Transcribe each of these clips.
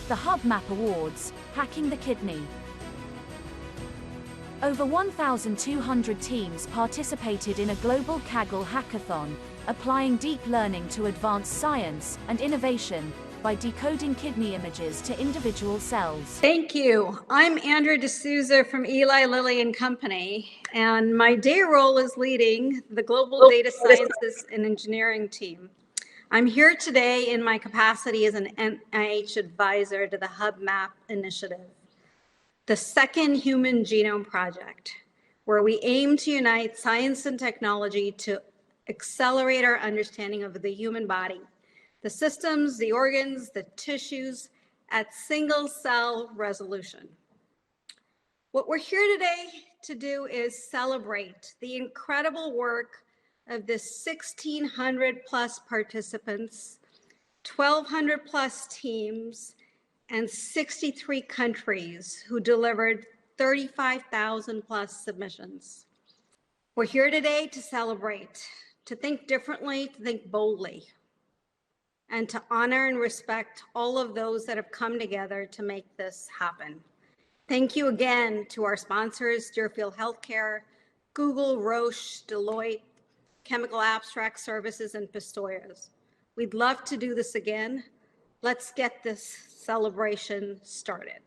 the HuBMAP Awards, Hacking the Kidney. Over 1,200 teams participated in a global Kaggle hackathon, applying deep learning to advance science and innovation by decoding kidney images to individual cells. Thank you. I'm Andrea D'Souza from Eli Lilly and Company, and my day role is leading the Global Data Sciences and Engineering team. I'm here today in my capacity as an NIH advisor to the HuBMAP initiative, the second human genome project, where we aim to unite science and technology to accelerate our understanding of the human body, the systems, the organs, the tissues at single cell resolution. What we're here today to do is celebrate the incredible work of the 1,600 plus participants, 1,200 plus teams, and 63 countries who delivered 35,000 plus submissions. We're here today to celebrate, to think differently, to think boldly, and to honor and respect all of those that have come together to make this happen. Thank you again to our sponsors, Deerfield Healthcare, Google, Roche, Deloitte, Chemical Abstract Services, and Pistorius. We'd love to do this again. Let's get this celebration started.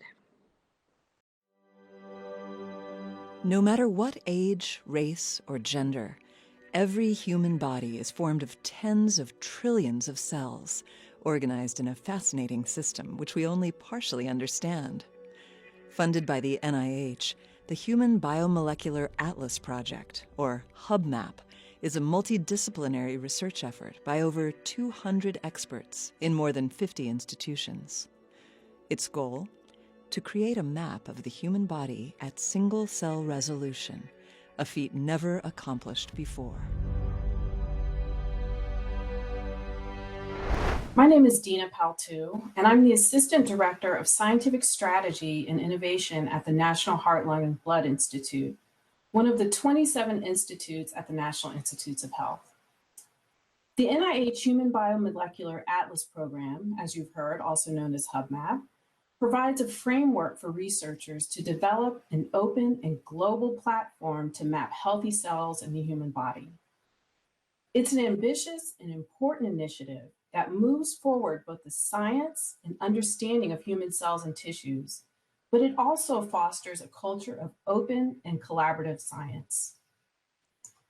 No matter what age, race, or gender, every human body is formed of tens of trillions of cells, organized in a fascinating system which we only partially understand. Funded by the NIH, the Human Biomolecular Atlas Project, or HuBMAP, is a multidisciplinary research effort by over 200 experts in more than 50 institutions. Its goal? To create a map of the human body at single-cell resolution, a feat never accomplished before. My name is Dina Paltu, and I'm the Assistant Director of Scientific Strategy and Innovation at the National Heart, Lung, and Blood Institute, one of the 27 institutes at the National Institutes of Health. The NIH Human Biomolecular Atlas Program, as you've heard, also known as HuBMAP, provides a framework for researchers to develop an open and global platform to map healthy cells in the human body. It's an ambitious and important initiative that moves forward both the science and understanding of human cells and tissues, but it also fosters a culture of open and collaborative science.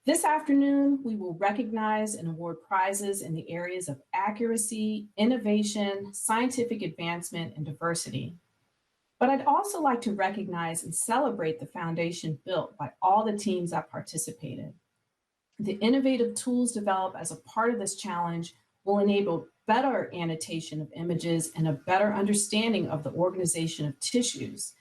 This afternoon, we will recognize and award prizes in the areas of accuracy, innovation, scientific advancement, and diversity. But I'd also like to recognize and celebrate the foundation built by all the teams that participated. The innovative tools developed as a part of this challenge will enable better annotation of images and a better understanding of the organization of tissues,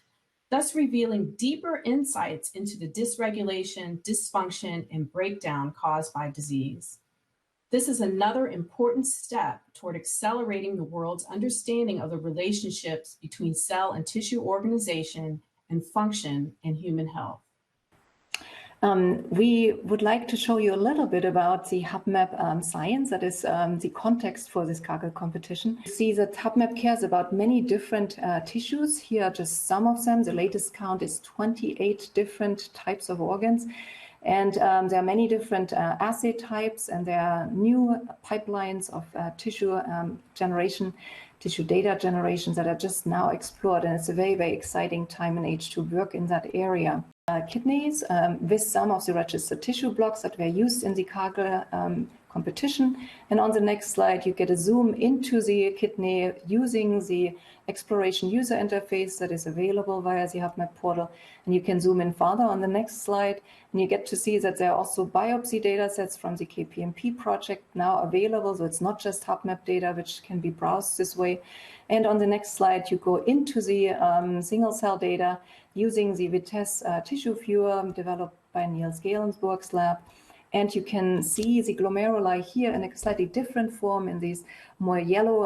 thus revealing deeper insights into the dysregulation, dysfunction, and breakdown caused by disease. This is another important step toward accelerating the world's understanding of the relationships between cell and tissue organization and function in human health. We would like to show you a little bit about the HuBMAP science, that is the context for this Kaggle competition. You see that HuBMAP cares about many different tissues. Here are just some of them. The latest count is 28 different types of organs. And there are many different assay types, and there are new pipelines of tissue data generations that are just now explored. And it's a very, very exciting time and age to work in that area. Kidneys with some of the registered tissue blocks that were used in the Kaggle competition. And on the next slide, you get a zoom into the kidney using the exploration user interface that is available via the HuBMAP portal. And you can zoom in further on the next slide, and you get to see that there are also biopsy data sets from the KPMP project now available. So it's not just HuBMAP data, which can be browsed this way. And on the next slide, you go into the single cell data using the Vitesse tissue viewer developed by Niels Galensborg's lab. And you can see the glomeruli here in a slightly different form in these more yellow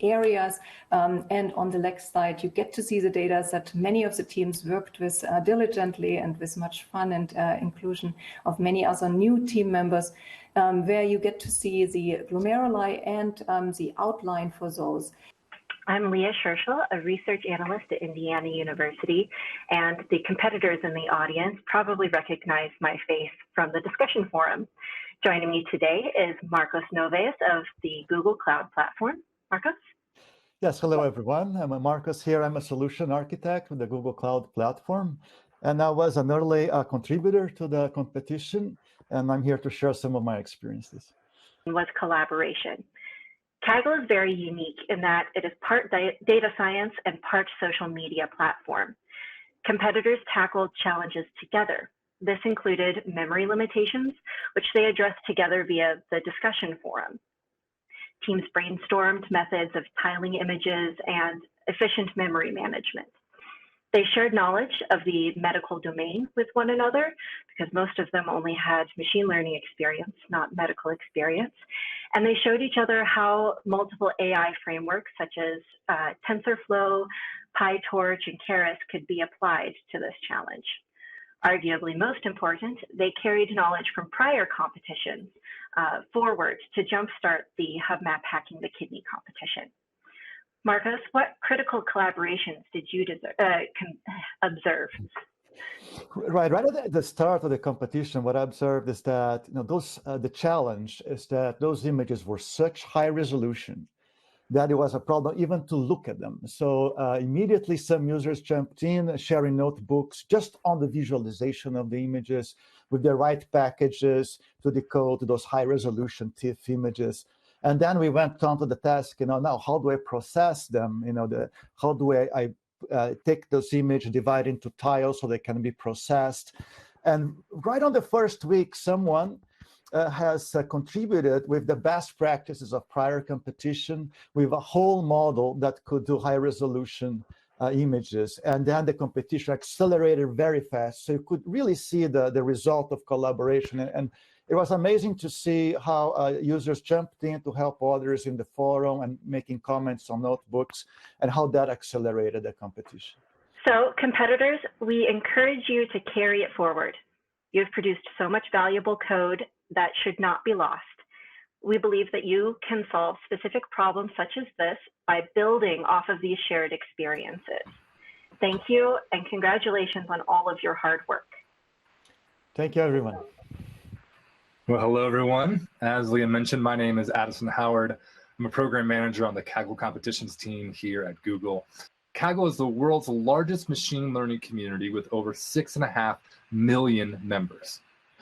areas. And on the next slide, you get to see the data that many of the teams worked with diligently and with much fun and inclusion of many other new team members. where you get to see the glomeruli and the outline for those. I'm Leah Scherschel, a research analyst at Indiana University, and the competitors in the audience probably recognize my face from the discussion forum. Joining me today is Marcos Noves of the Google Cloud Platform. Marcos? Yes, hello everyone. I'm Marcos here. I'm a solution architect with the Google Cloud Platform, and I was an early contributor to the competition, and I'm here to share some of my experiences. Was collaboration. Kaggle is very unique in that it is part data science and part social media platform. Competitors tackled challenges together. This included memory limitations, which they addressed together via the discussion forum. Teams brainstormed methods of tiling images and efficient memory management. They shared knowledge of the medical domain with one another because most of them only had machine learning experience, not medical experience. And they showed each other how multiple AI frameworks such as TensorFlow, PyTorch, and Keras could be applied to this challenge. Arguably most important, they carried knowledge from prior competitions forward to jumpstart the HuBMAP Hacking the Kidney competition. Marcos, what critical collaborations did you observe? Right at the start of the competition, what I observed is that the challenge is that those images were such high resolution that it was a problem even to look at them. So immediately some users jumped in, sharing notebooks just on the visualization of the images with the right packages to decode those high resolution TIFF images. And then we went on to the task, now how do I process them? How do I take those images, divide into tiles so they can be processed? And right on the first week, someone has contributed with the best practices of prior competition with a whole model that could do high resolution images. And then the competition accelerated very fast. So you could really see the result of collaboration. And it was amazing to see how users jumped in to help others in the forum and making comments on notebooks and how that accelerated the competition. So competitors, we encourage you to carry it forward. You've produced so much valuable code that should not be lost. We believe that you can solve specific problems such as this by building off of these shared experiences. Thank you and congratulations on all of your hard work. Thank you, everyone. Well, hello, everyone. As Leah mentioned, my name is Addison Howard. I'm a program manager on the Kaggle competitions team here at Google. Kaggle is the world's largest machine learning community with over 6.5 million members.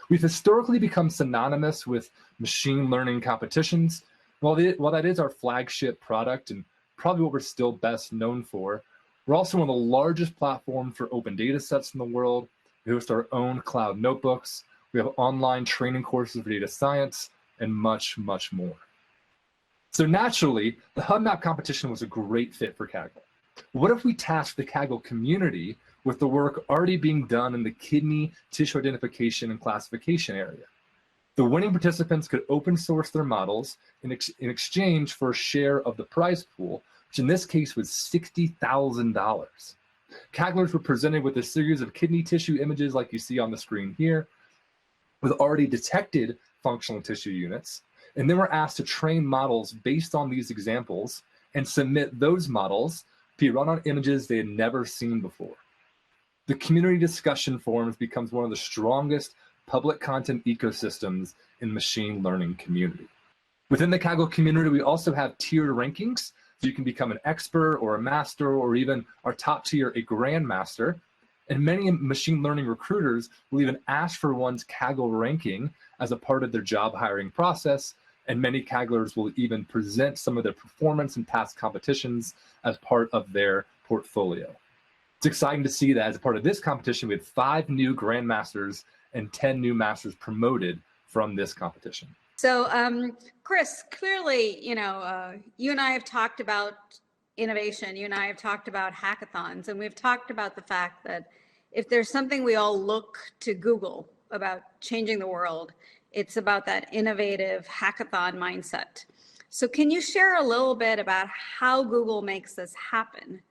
We've historically become synonymous with machine learning competitions. While that is our flagship product and probably what we're still best known for, we're also one of the largest platforms for open data sets in the world. We host our own cloud notebooks. We have online training courses for data science and much, much more. So naturally, the HuBMAP competition was a great fit for Kaggle. What if we tasked the Kaggle community with the work already being done in the kidney tissue identification and classification area? The winning participants could open source their models in exchange for a share of the prize pool, which in this case was $60,000. Kagglers were presented with a series of kidney tissue images like you see on the screen here, with already detected functional tissue units, and then were asked to train models based on these examples and submit those models to be run on images they had never seen before. The community discussion forums becomes one of the strongest public content ecosystems in machine learning community. Within the Kaggle community, we also have tiered rankings, so you can become an expert or a master, or even our top tier, a grandmaster. And many machine learning recruiters will even ask for one's Kaggle ranking as a part of their job hiring process. And many Kagglers will even present some of their performance in past competitions as part of their portfolio. It's exciting to see that as a part of this competition, we had 5 new grandmasters and 10 new masters promoted from this competition. So, Chris, clearly, you and I have talked about innovation. You and I have talked about hackathons, and we've talked about the fact that if there's something we all look to Google about changing the world, it's about that innovative hackathon mindset. So can you share a little bit about how Google makes this happen?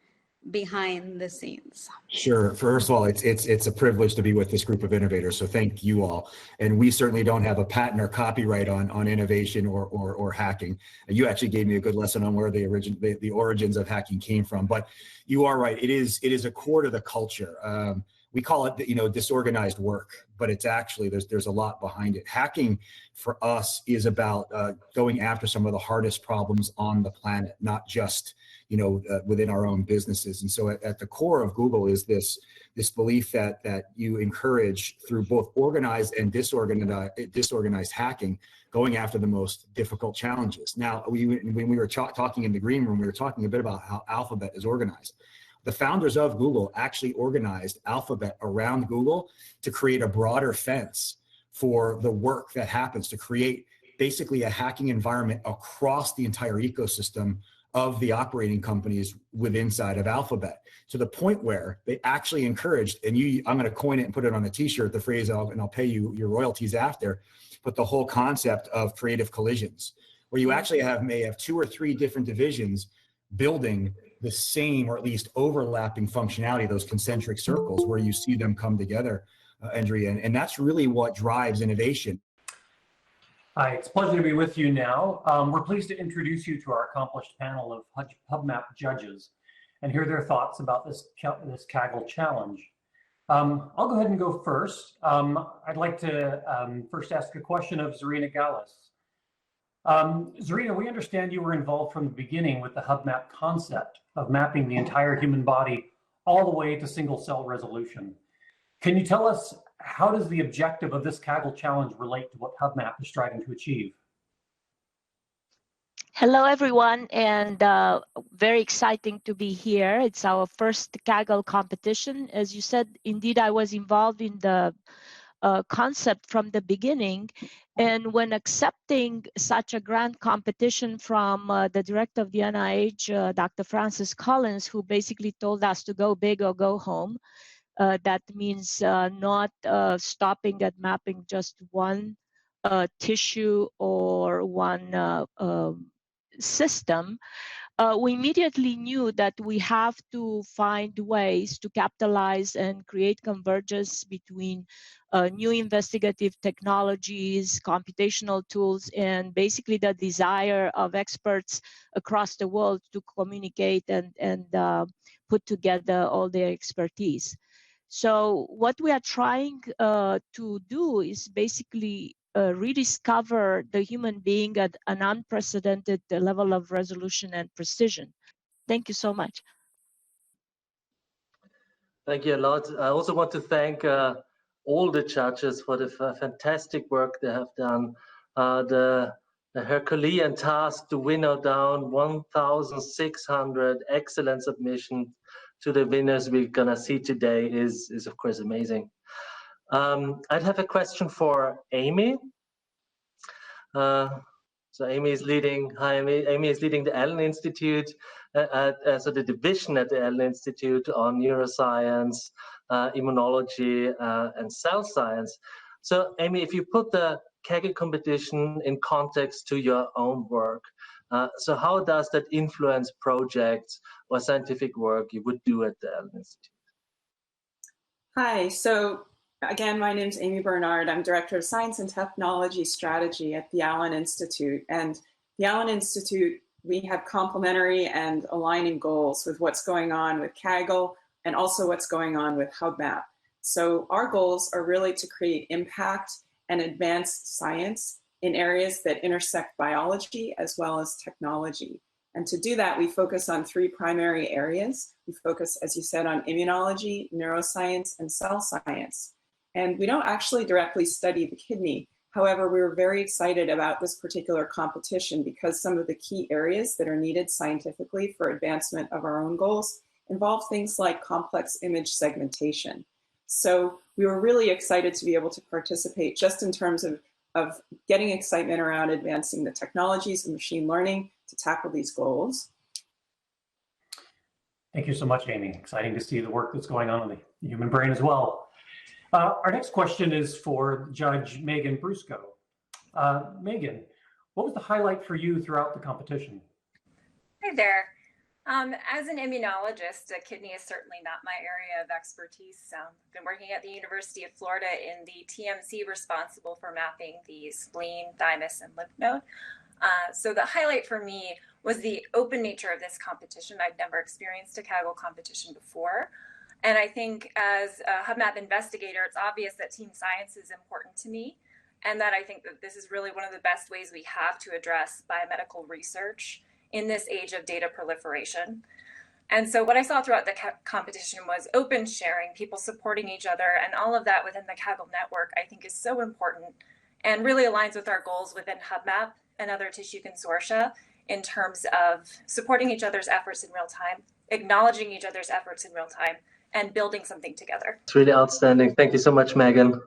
behind the scenes. Sure. First of all, it's a privilege to be with this group of innovators. So thank you all. And we certainly don't have a patent or copyright on innovation or hacking. You actually gave me a good lesson on where the origins of hacking came from. But you are right. It is a core to the culture. We call it, disorganized work, but it's actually there's a lot behind it. Hacking for us is about going after some of the hardest problems on the planet, not just within our own businesses. And so at the core of Google is this belief that you encourage through both organized and disorganized hacking, going after the most difficult challenges. Now, when we were talking in the green room, we were talking a bit about how Alphabet is organized. The founders of Google actually organized Alphabet around Google to create a broader fence for the work that happens, to create basically a hacking environment across the entire ecosystem of the operating companies inside of Alphabet, to the point where they actually encouraged, and I'm going to coin it and put it on a t-shirt, the phrase and I'll pay you your royalties after, but the whole concept of creative collisions, where you actually may have 2 or 3 different divisions building the same or at least overlapping functionality, those concentric circles where you see them come together, Andrea, and that's really what drives innovation. Hi, it's a pleasure to be with you now. We're pleased to introduce you to our accomplished panel of HuBMAP judges and hear their thoughts about this Kaggle challenge. I'll go ahead and go first. I'd like to first ask a question of Zarina Gallus. Zarina, we understand you were involved from the beginning with the HuBMAP concept of mapping the entire human body all the way to single cell resolution. Can you tell us, how does the objective of this Kaggle challenge relate to what HuBMAP is striving to achieve? Hello, everyone, and very exciting to be here. It's our first Kaggle competition. As you said, indeed, I was involved in the concept from the beginning. And when accepting such a grand competition from the director of the NIH, Dr. Francis Collins, who basically told us to go big or go home, that means not stopping at mapping just one tissue or one system, we immediately knew that we have to find ways to capitalize and create convergence between new investigative technologies, computational tools, and basically the desire of experts across the world to communicate and put together all their expertise. So what we are trying to do is basically rediscover the human being at an unprecedented level of resolution and precision. Thank you so much. Thank you a lot. I also want to thank all the judges for the fantastic work they have done. The Herculean task to winnow down 1,600 excellent submissions to the winners we're gonna see today is of course amazing. I'd have a question for Amy. So Amy is leading the Allen Institute, so the division at the Allen Institute on neuroscience, immunology, and cell science. So Amy, if you put the Kaggle competition in context to your own work, so how does that influence projects or scientific work you would do at the Allen Institute? Hi, so again, my name is Amy Bernard. I'm Director of Science and Technology Strategy at the Allen Institute. And the Allen Institute, we have complementary and aligning goals with what's going on with Kaggle and also what's going on with HuBMAP. So our goals are really to create impact and advanced science in areas that intersect biology as well as technology. And to do that, we focus on 3 primary areas. We focus, as you said, on immunology, neuroscience, and cell science. And we don't actually directly study the kidney. However, we were very excited about this particular competition because some of the key areas that are needed scientifically for advancement of our own goals involve things like complex image segmentation. So we were really excited to be able to participate just in terms of getting excitement around advancing the technologies and machine learning to tackle these goals. Thank you so much, Amy. Exciting to see the work that's going on in the human brain as well. Our next question is for Judge Megan Brusco. Megan, what was the highlight for you throughout the competition? Hi there. As an immunologist, a kidney is certainly not my area of expertise. I've been working at the University of Florida in the TMC responsible for mapping the spleen, thymus, and lymph node. So the highlight for me was the open nature of this competition. I'd never experienced a Kaggle competition before. And I think as a HuBMAP investigator, it's obvious that team science is important to me, and that I think that this is really one of the best ways we have to address biomedical research in this age of data proliferation. And so what I saw throughout the competition was open sharing, people supporting each other, and all of that within the Kaggle network I think is so important and really aligns with our goals within HuBMAP and other tissue consortia in terms of supporting each other's efforts in real time, acknowledging each other's efforts in real time, and building something together. It's really outstanding. Thank you so much, Megan.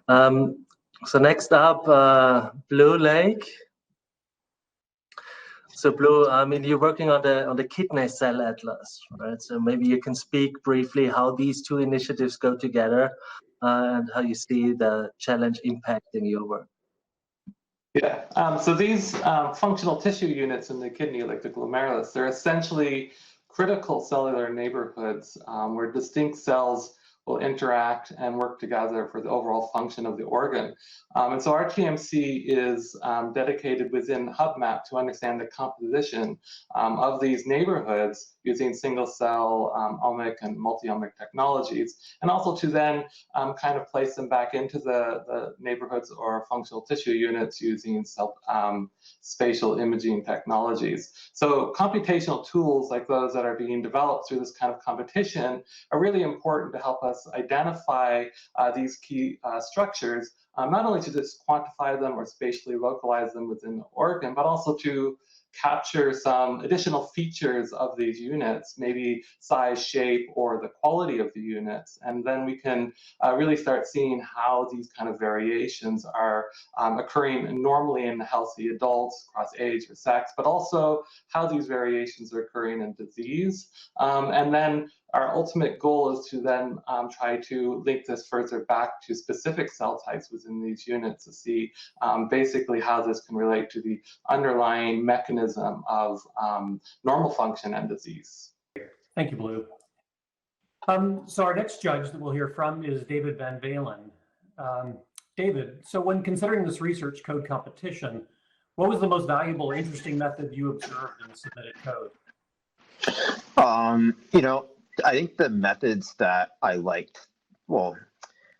So next up, Blue Lake. So Blue, I mean, you're working on the kidney cell atlas, right? So maybe you can speak briefly how these two initiatives go together and how you see the challenge impacting your work. Yeah, so these functional tissue units in the kidney, like the glomerulus, they're essentially critical cellular neighborhoods where distinct cells will interact and work together for the overall function of the organ. And so our TMC is dedicated within HuBMAP to understand the composition of these neighborhoods using single cell omic and multi-omic technologies, and also to then kind of place them back into the neighborhoods or functional tissue units using spatial imaging technologies. So computational tools like those that are being developed through this kind of competition are really important to help us identify these key structures, not only to just quantify them or spatially localize them within the organ, but also to capture some additional features of these units, maybe size, shape, or the quality of the units. And then we can really start seeing how these kind of variations are occurring normally in healthy adults across age or sex, but also how these variations are occurring in disease. And then our ultimate goal is to then try to link this further back to specific cell types within these units to see basically how this can relate to the underlying mechanism of normal function and disease. Thank you, Blue. So our next judge that we'll hear from is David Van Valen. David, so when considering this research code competition, what was the most valuable or interesting method you observed in the submitted code? You know, I think the methods that I liked, well,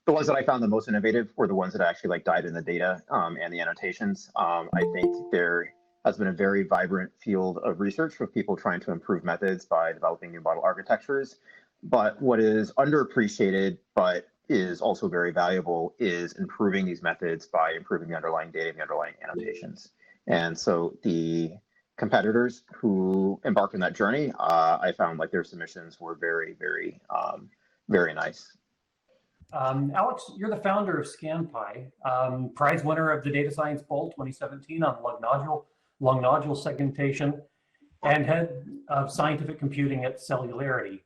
the ones that I found the most innovative were the ones that actually like dived in the data and the annotations. I think there has been a very vibrant field of research with people trying to improve methods by developing new model architectures. But what is underappreciated, but is also very valuable, is improving these methods by improving the underlying data and the underlying annotations. And so the competitors who embarked on that journey, I found like their submissions were very, very, very nice. Alex, you're the founder of ScanPy, prize winner of the Data Science Bowl 2017 on lung nodule segmentation, and head of scientific computing at Cellularity.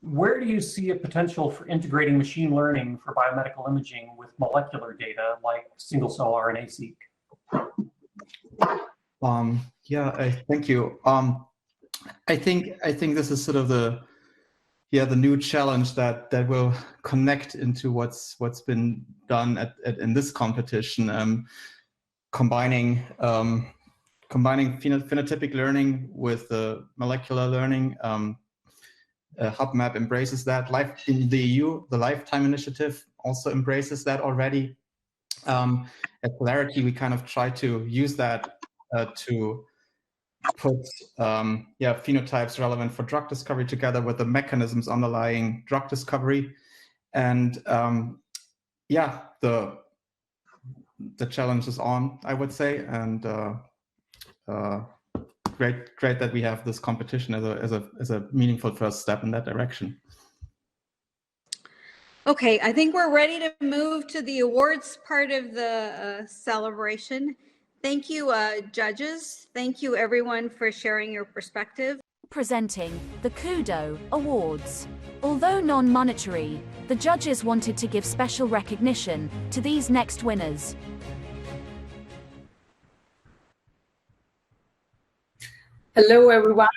Where do you see a potential for integrating machine learning for biomedical imaging with molecular data like single-cell RNA-seq? Thank you. I think this is sort of the new challenge that will connect into what's been done in this competition, combining phenotypic learning with molecular learning. HuBMAP embraces that. In the EU, the Lifetime Initiative also embraces that already. At Polarity, we kind of try to use that to put phenotypes relevant for drug discovery together with the mechanisms underlying drug discovery. And the challenge is on, I would say, and great that we have this competition as a meaningful first step in that direction. Okay, I think we're ready to move to the awards part of the celebration. Thank you, judges. Thank you, everyone, for sharing your perspective. Presenting the HuBMAP Awards. Although non-monetary, the judges wanted to give special recognition to these next winners. Hello, everyone.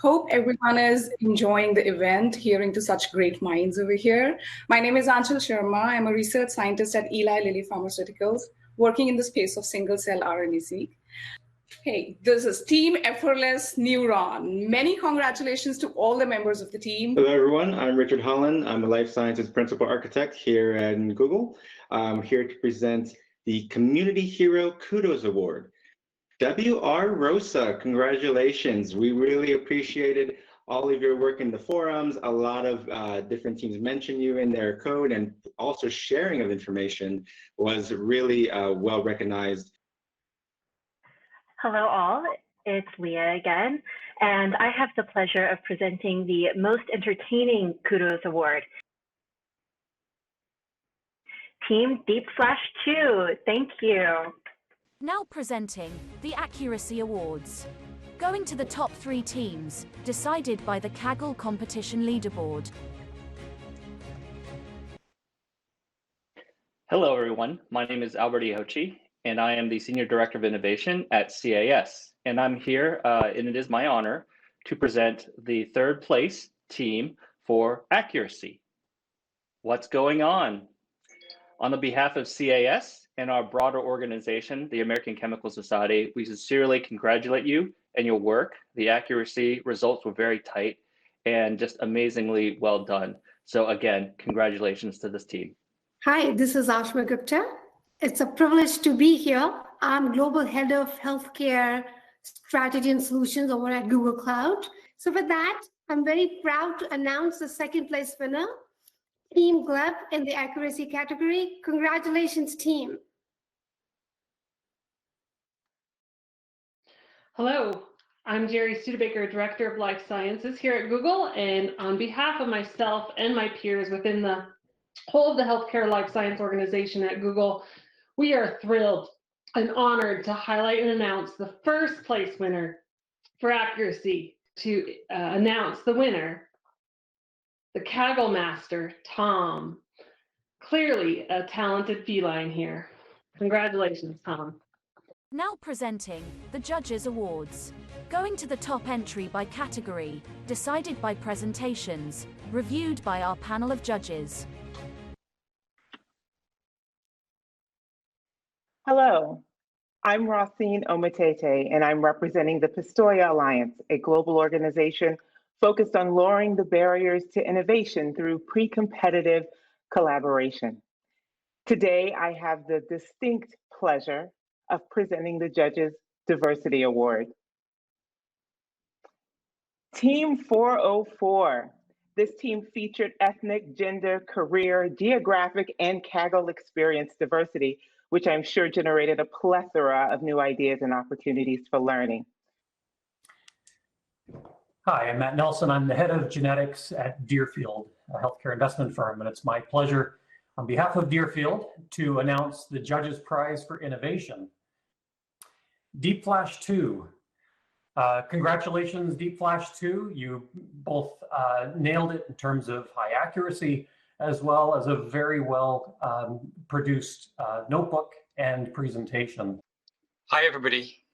Hope everyone is enjoying the event, hearing to such great minds over here. My name is Anshul Sharma. I'm a research scientist at Eli Lilly Pharmaceuticals, working in the space of single-cell RNA-seq. Hey, this is Team Effortless Neuron. Many congratulations to all the members of the team. Hello, everyone. I'm Richard Holland. I'm a life sciences principal architect here at Google. I'm here to present the Community Hero Kudos Award. W.R. Rosa, congratulations. We really appreciated all of your work in the forums. A lot of different teams mentioned you in their code, and also sharing of information was really well recognized. Hello all, it's Leah again, and I have the pleasure of presenting the Most Entertaining Kudos Award. Team Deep/2, thank you. Now presenting the Accuracy Awards. Going to the top 3 teams, decided by the Kaggle competition leaderboard. Hello everyone, my name is Albert Iochi, and I am the Senior Director of Innovation at CAS. And I'm here, and it is my honor to present the 3rd place team for Accuracy. What's going on? On the behalf of CAS and our broader organization, the American Chemical Society, we sincerely congratulate you and your work. The accuracy results were very tight and just amazingly well done. So again, congratulations to this team. Hi, this is Ashma Gupta. It's a privilege to be here. I'm Global Head of Healthcare Strategy and Solutions over at Google Cloud. So with that, I'm very proud to announce the 2nd place winner, Team Gleb in the accuracy category. Congratulations, team. Hello, I'm Jerry Studebaker, Director of Life Sciences here at Google, and on behalf of myself and my peers within the whole of the healthcare life science organization at Google, we are thrilled and honored to highlight and announce the 1st place winner for accuracy. To announce the winner, the Kaggle master, Tom. Clearly a talented feline here. Congratulations, Tom. Now presenting the Judges Awards. Going to the top entry by category, decided by presentations, reviewed by our panel of judges. Hello, I'm Rosine Omatete, and I'm representing the Pistoia Alliance, a global organization focused on lowering the barriers to innovation through pre-competitive collaboration. Today, I have the distinct pleasure of presenting the Judges Diversity Award. Team 404. This team featured ethnic, gender, career, geographic, and Kaggle experience diversity, which I'm sure generated a plethora of new ideas and opportunities for learning. Hi, I'm Matt Nelson. I'm the head of genetics at Deerfield, a healthcare investment firm, and it's my pleasure on behalf of Deerfield to announce the Judges Prize for Innovation. Deep/2. Congratulations, Deep/2. You both nailed it in terms of high accuracy, as well as a very well produced notebook and presentation. Hi, everybody.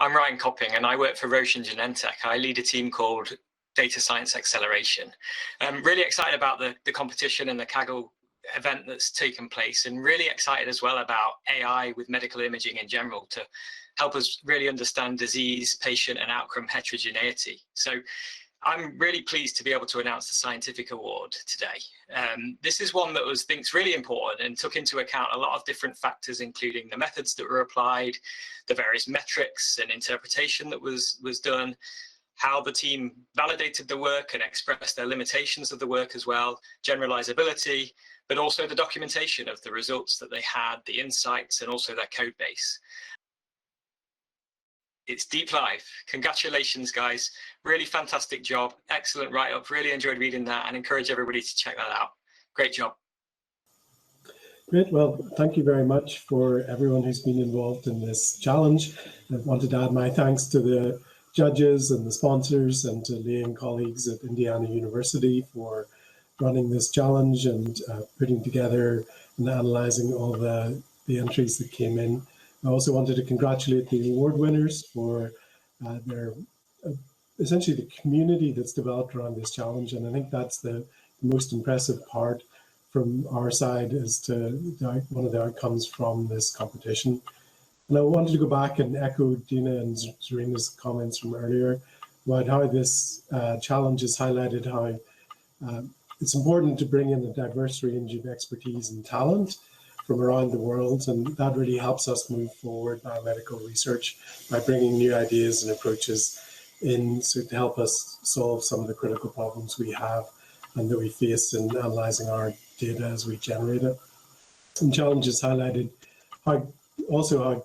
I'm Ryan Copping, and I work for Roche and Genentech. I lead a team called Data Science Acceleration. I'm really excited about the competition and the Kaggle event that's taken place, and really excited as well about AI with medical imaging in general to help us really understand disease, patient, and outcome heterogeneity. So I'm really pleased to be able to announce the scientific award today. This is one that was, I think, really important and took into account a lot of different factors, including the methods that were applied, the various metrics and interpretation that was done, how the team validated the work and expressed their limitations of the work as well, generalizability, but also the documentation of the results that they had, the insights, and also their code base. It's deep live. Congratulations, guys. Really fantastic job. Excellent write-up. Really enjoyed reading that and encourage everybody to check that out. Great job. Great. Well, thank you very much for everyone who's been involved in this challenge. I wanted to add my thanks to the judges and the sponsors and to Leah and colleagues at Indiana University for running this challenge and putting together and analyzing all the entries that came in. I also wanted to congratulate the award winners for their essentially the community that's developed around this challenge. And I think that's the most impressive part from our side as to one of the outcomes from this competition. And I wanted to go back and echo Dina and Zarina's comments from earlier about how this challenge has highlighted how it's important to bring in a diverse range of expertise and talent from around the world, and that really helps us move forward biomedical research by bringing new ideas and approaches in to help us solve some of the critical problems we have and that we face in analysing our data as we generate it. Some challenges highlighted how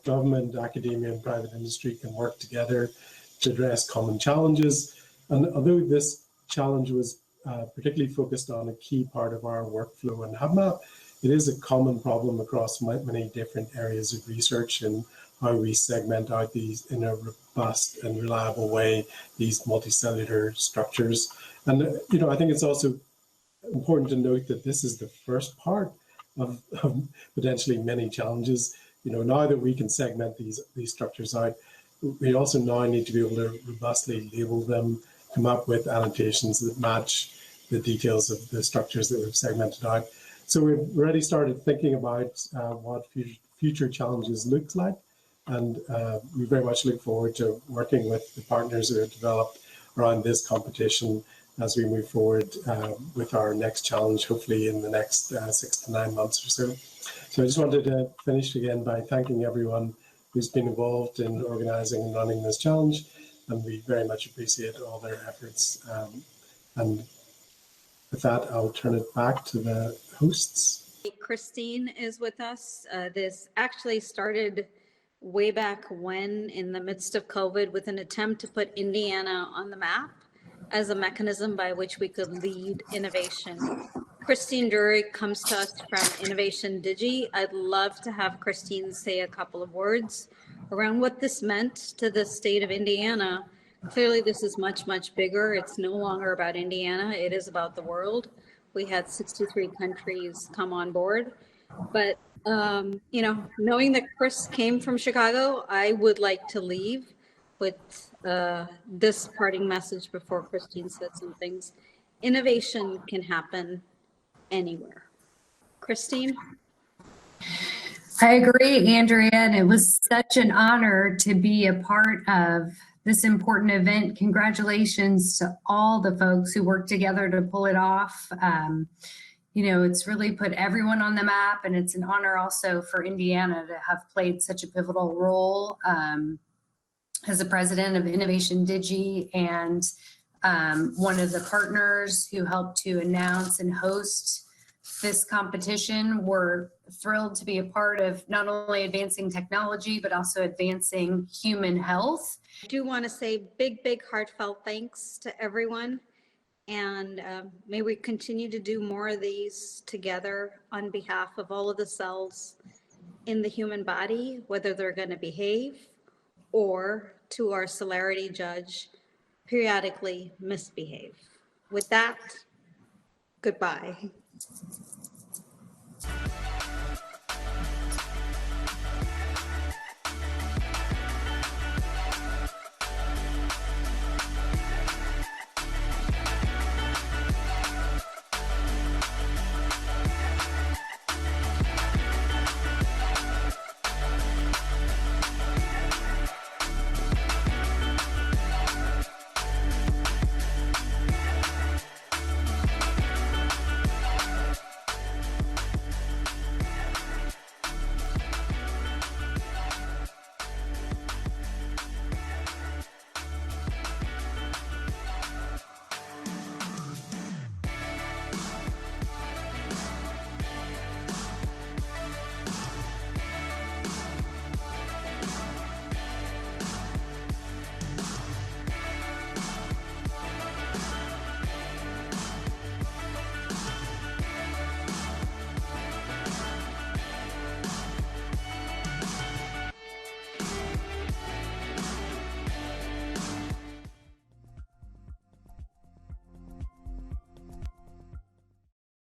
government, academia and private industry can work together to address common challenges. And although this challenge was particularly focused on a key part of our workflow in HuBMAP, it is a common problem across many different areas of research and how we segment out these in a robust and reliable way, these multicellular structures. And I think it's also important to note that this is the first part of potentially many challenges. Now that we can segment these structures out, we also now need to be able to robustly label them, come up with annotations that match the details of the structures that we've segmented out. So we've already started thinking about what future challenges look like, and we very much look forward to working with the partners that are developed around this competition as we move forward with our next challenge, hopefully in the next 6 to 9 months or so. So I just wanted to finish again by thanking everyone who's been involved in organising and running this challenge, and we very much appreciate all their efforts. And with that, I'll turn it back to the hosts. Christine is with us. This actually started way back when, in the midst of COVID, with an attempt to put Indiana on the map as a mechanism by which we could lead innovation. Christine Drury comes to us from Innovation Digi. I'd love to have Christine say a couple of words around what this meant to the state of Indiana. Clearly, this is much, much bigger. It's no longer about Indiana. It is about the world. We had 63 countries come on board. But, knowing that Chris came from Chicago, I would like to leave with this parting message before Christine said some things. Innovation can happen anywhere. Christine? I agree, Andrea, and it was such an honor to be a part of this important event. Congratulations to all the folks who worked together to pull it off. It's really put everyone on the map, and it's an honor also for Indiana to have played such a pivotal role as the president of Innovation Digi and one of the partners who helped to announce and host this competition. We're thrilled to be a part of not only advancing technology, but also advancing human health. I do want to say big, heartfelt thanks to everyone. And may we continue to do more of these together on behalf of all of the cells in the human body, whether they're going to behave or, to our celerity judge, periodically misbehave. With that, goodbye.